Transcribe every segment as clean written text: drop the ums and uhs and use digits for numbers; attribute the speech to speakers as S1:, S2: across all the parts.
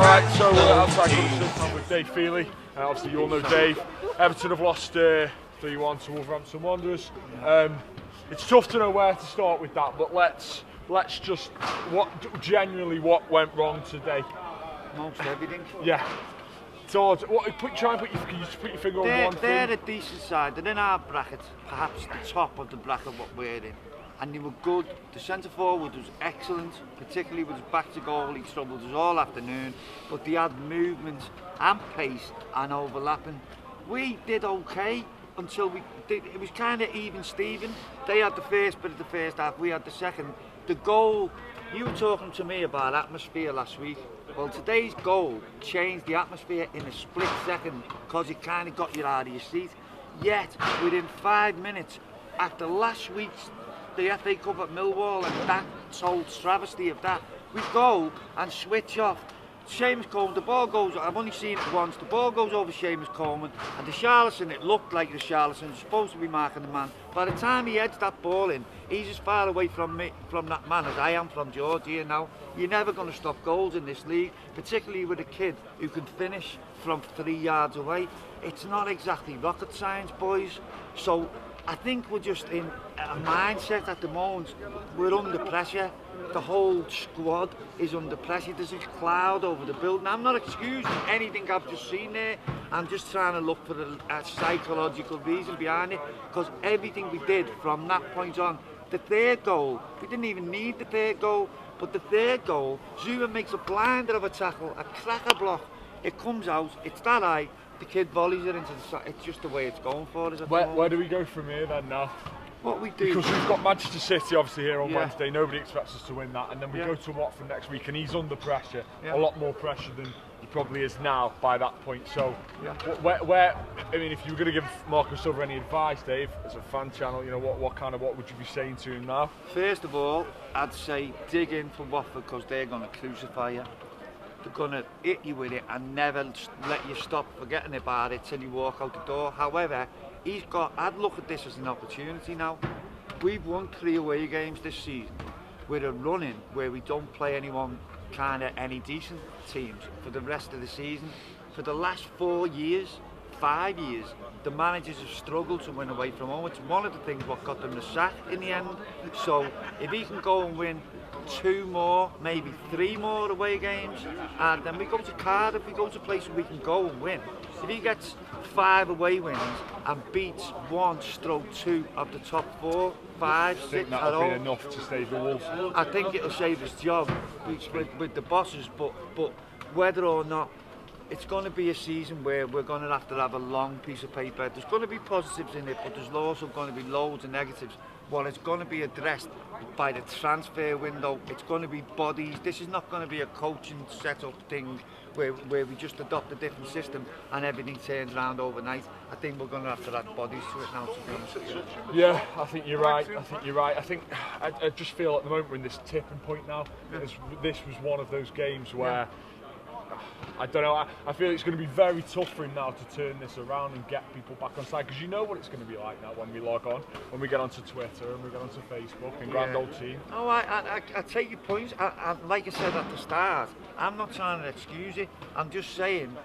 S1: Alright, so outside Goodison, I'm with Dave Fehily. Obviously you all know Dave. Everton have lost 3-1 to Wolverhampton Wanderers. It's tough to know where to start with that, but let's just, what went wrong today?
S2: Most everything.
S1: Yeah. So, try and can you just put your finger on one thing?
S2: They're a decent side. They're in our bracket, perhaps the top of the bracket what we're in. And they were good. The centre forward was excellent, particularly with his back to goal. He troubled us all afternoon, but they had movement and pace and overlapping. We did okay until we did. It was kind of even Steven. They had the first bit of the first half, we had the second. The goal, you were talking to me about atmosphere last week. Well, today's goal changed the atmosphere in a split second because it kind of got you out of your seat. Yet, within 5 minutes, after last week's the FA Cup at Millwall and that total travesty of that, we go and switch off. Seamus Coleman, the ball goes, I've only seen it once, the ball goes over Seamus Coleman and the Charlison, it looked like the Charlison was supposed to be marking the man. By the time he heads that ball in, he's as far away from that man as I am from Georgia now. You're never going to stop goals in this league, particularly with a kid who can finish from 3 yards away. It's not exactly rocket science, boys. So I think we're just in a mindset at the moment. We're under pressure. The whole squad is under pressure. There's this cloud over the building. I'm not excusing anything I've just seen there. I'm just trying to look for a psychological reason behind it, because everything we did from that point on, the third goal, we didn't even need the third goal, but the third goal, Zuma makes a blinder of a tackle, a cracker block. It comes out, it's that high, the kid volleys it into the side. It's just the way it's going for us.
S1: Where do we go from here then now?
S2: What we do,
S1: because we've got Manchester City obviously here on Wednesday. Nobody expects us to win that, and then we go to Watford next week, and he's under pressure, a lot more pressure than he probably is now by that point. So, where I mean, if you were going to give Marco Silva any advice, Dave, as a fan channel, you know, what would you be saying to him now?
S2: First of all, I'd say dig in for Watford, because they're going to crucify you. They're going to hit you with it and never let you stop forgetting about it till you walk out the door. However, I'd look at this as an opportunity now. We've won 3 away games this season. We're a run-in where we don't play any decent teams for the rest of the season. For the last 5 years, the managers have struggled to win away from home. It's one of the things what got them the sack in the end. So if he can go and win 2 more, maybe 3 more away games, and then we go to Cardiff, we go to places we can go and win. If he gets 5 away wins and beats 1/2 of the top 4, 5, 6
S1: I think that'll be enough to save the Wolves.
S2: I think it'll save his job with the bosses, but whether or not, it's going to be a season where we're going to have a long piece of paper. There's going to be positives in it, but there's also going to be loads of negatives. Well, it's going to be addressed by the transfer window. It's going to be bodies. This is not going to be a coaching setup thing where we just adopt a different system and everything turns around overnight. I think we're going to have to add bodies to it now, to be honest with you.
S1: Yeah, I think you're right. I just feel at the moment we're in this tipping point now. This was one of those games where I don't know, I feel it's going to be very tough for him now to turn this around and get people back on side, because you know what it's going to be like now when we log on, when we get onto Twitter and we get onto Facebook and GrandOldTeam.
S2: Oh, I take your point. Like I said at the start, I'm not trying to excuse it. I'm just saying,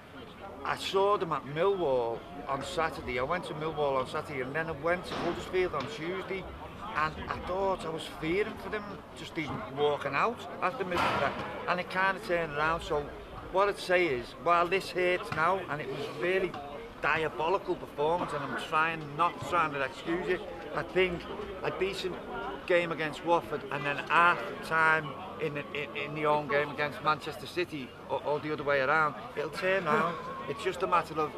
S2: I saw them at Millwall on Saturday. I went to Millwall on Saturday and then I went to Huddersfield on Tuesday. And I thought I was fearing for them just even walking out after Middlesbrough, and it kind of turned around. So what I'd say is, while this hurts now, and it was a really diabolical performance, and I'm not trying to excuse it, I think a decent game against Watford and then half time in the home game against Manchester City, or the other way around, it'll turn around. It's just a matter of,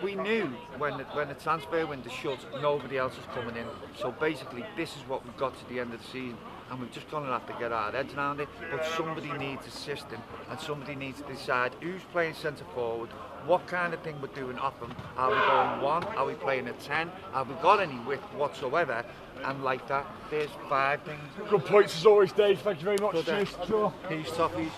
S2: we knew when the transfer window shut, nobody else is coming in. So basically, this is what we've got to the end of the season, and we're just going to have to get our heads around it. But somebody needs a system, and somebody needs to decide who's playing centre forward, what kind of thing we're doing off them. Are we going 1? Are we playing a 10? Have we got any width whatsoever? And like that, there's 5 things.
S1: Good points as always, Dave. Thank you very much.
S2: Good,
S1: Cheers.
S2: Peace, toughies.